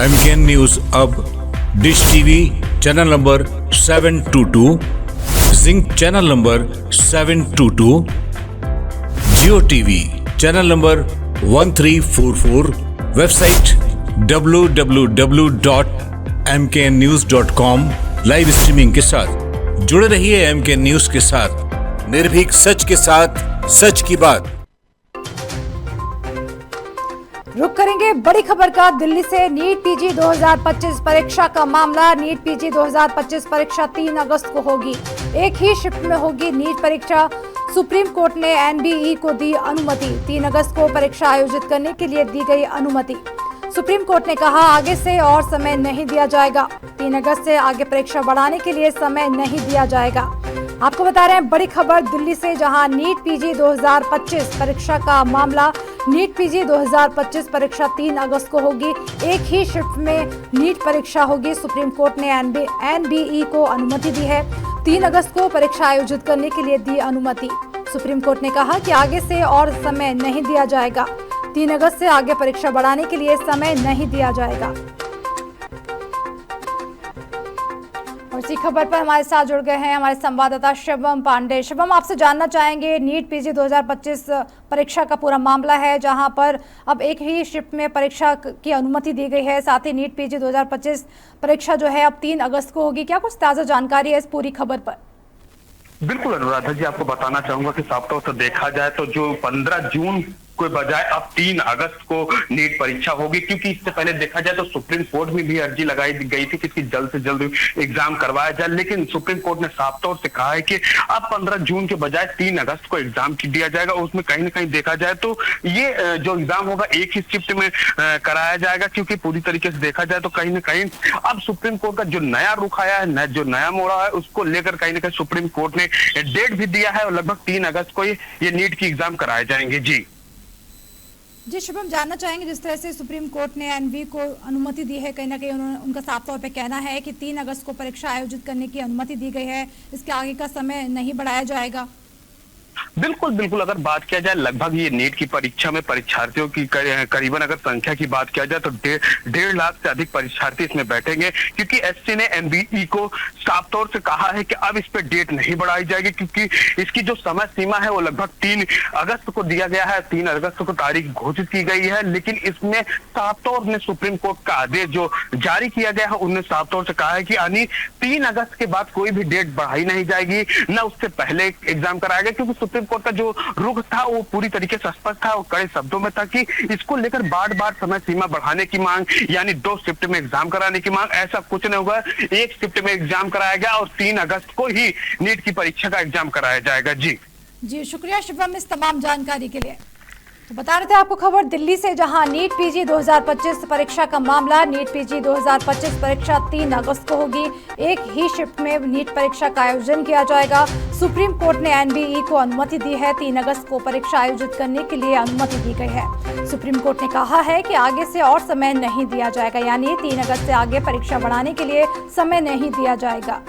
MKN news अब dish TV channel number 722, zing channel number 722, Jio TV channel number 1344, website www.mknnews.com live streaming के साथ जुड़े रहिए MKN news के साथ, निर्भीक सच के साथ, सच की बात। रुक करेंगे बड़ी खबर का दिल्ली से। नीट पीजी 2025 परीक्षा का मामला। नीट पीजी 2025 परीक्षा 3 अगस्त को होगी। एक ही शिफ्ट में होगी नीट परीक्षा। सुप्रीम कोर्ट ने एनबीई को दी अनुमति। 3 अगस्त को परीक्षा आयोजित करने के लिए दी गई अनुमति। सुप्रीम कोर्ट ने कहा आगे से और समय नहीं दिया जाएगा। 3 अगस्त से आगे परीक्षा बढ़ाने के लिए समय नहीं दिया जाएगा। आपको बता रहे हैं बड़ी खबर दिल्ली से, जहां नीट पीजी 2025 परीक्षा का मामला। नीट पीजी 2025 परीक्षा 3 अगस्त को होगी। एक ही शिफ्ट में नीट परीक्षा होगी। सुप्रीम कोर्ट ने एनबीई को अनुमति दी है। 3 अगस्त को परीक्षा आयोजित करने के लिए दी अनुमति। सुप्रीम कोर्ट ने कहा कि आगे से और समय नहीं दिया जाएगा। 3 अगस्त से आगे परीक्षा बढ़ाने के लिए समय नहीं दिया जाएगा। इसी खबर पर हमारे साथ जुड़ गए हैं हमारे संवाददाता शिवम पांडे। शिवम, आपसे जानना चाहेंगे, नीट पीजी 2025 परीक्षा का पूरा मामला है, जहां पर अब एक ही शिफ्ट में परीक्षा की अनुमति दी गई है। साथ ही नीट पीजी 2025 परीक्षा जो है अब 3 अगस्त को होगी। क्या कुछ ताज़ा जानकारी है इस पूरी खबर पर? बिल्कुल अनुराधा जी, आपको बताना चाहूंगा कि साफ तौर से देखा जाए तो जो 15 जून के बजाय अब 3 अगस्त को नीट परीक्षा होगी, क्योंकि इससे पहले देखा जाए तो सुप्रीम कोर्ट में भी अर्जी लगाई गई थी कि इसकी जल्द से जल्द एग्जाम करवाया जाए, लेकिन सुप्रीम कोर्ट ने साफ तौर से कहा है कि अब 15 जून के बजाय 3 अगस्त को एग्जाम दिया जाएगा। उसमें कहीं ना कहीं देखा जाए तो ये जो एग्जाम होगा एक ही शिफ्ट में कराया जाएगा, क्योंकि पूरी तरीके से देखा जाए तो कहीं ना कहीं अब सुप्रीम कोर्ट का जो नया रुख आया है, जो नया मोड़ा है, उसको लेकर कहीं ना कहीं सुप्रीम कोर्ट ने डेट भी दिया है और लगभग 3 अगस्त को ये नीट की एग्जाम कराए जाएंगे। जी शुभम, जानना चाहेंगे, जिस तरह से सुप्रीम कोर्ट ने एनबीई को अनुमति दी है, कहीं ना कहीं उनका साफ तौर पे कहना है कि 3 अगस्त को परीक्षा आयोजित करने की अनुमति दी गई है, इसके आगे का समय नहीं बढ़ाया जाएगा। बिल्कुल बिल्कुल, अगर बात किया जाए लगभग ये नीट की परीक्षा में परीक्षार्थियों की करीबन अगर संख्या की बात किया जाए तो 1.5 लाख से अधिक परीक्षार्थी इसमें बैठेंगे, क्योंकि एससी ने एनबीई को साफ तौर से कहा है कि अब इस पे डेट नहीं बढ़ाई जाएगी, क्योंकि इसकी जो समय सीमा है वो लगभग 3 अगस्त को दिया गया है। 3 अगस्त को तारीख घोषित की गई है, लेकिन इसमें साफ तौर से सुप्रीम कोर्ट का आदेश जो जारी किया गया है उन्होंने साफ तौर से कहा है कि यानी 3 अगस्त के बाद कोई भी डेट बढ़ाई नहीं जाएगी, न उससे पहले एग्जाम कराया गया, क्योंकि सुप्रीम कोर्ट का जो रुख था वो पूरी तरीके से स्पष्ट था और कड़े शब्दों में था कि इसको लेकर बार बार समय सीमा बढ़ाने की मांग, यानी 2 शिफ्ट में एग्जाम कराने की मांग, ऐसा कुछ नहीं होगा। एक शिफ्ट में एग्जाम कराया गया और 3 अगस्त को ही नीट की परीक्षा का एग्जाम कराया जाएगा। जी शुक्रिया शिवम इस तमाम जानकारी के लिए। तो बता रहे थे आपको खबर दिल्ली से, जहां नीट पीजी 2025 परीक्षा का मामला। नीट पीजी 2025 परीक्षा 3 अगस्त को होगी। एक ही शिफ्ट में नीट परीक्षा का आयोजन किया जाएगा। सुप्रीम कोर्ट ने एनबीई को अनुमति दी है। 3 अगस्त को परीक्षा आयोजित करने के लिए अनुमति दी गई है। सुप्रीम कोर्ट ने कहा है कि आगे से और समय नहीं दिया जाएगा, यानी 3 अगस्त से आगे परीक्षा बढ़ाने के लिए समय नहीं दिया जाएगा।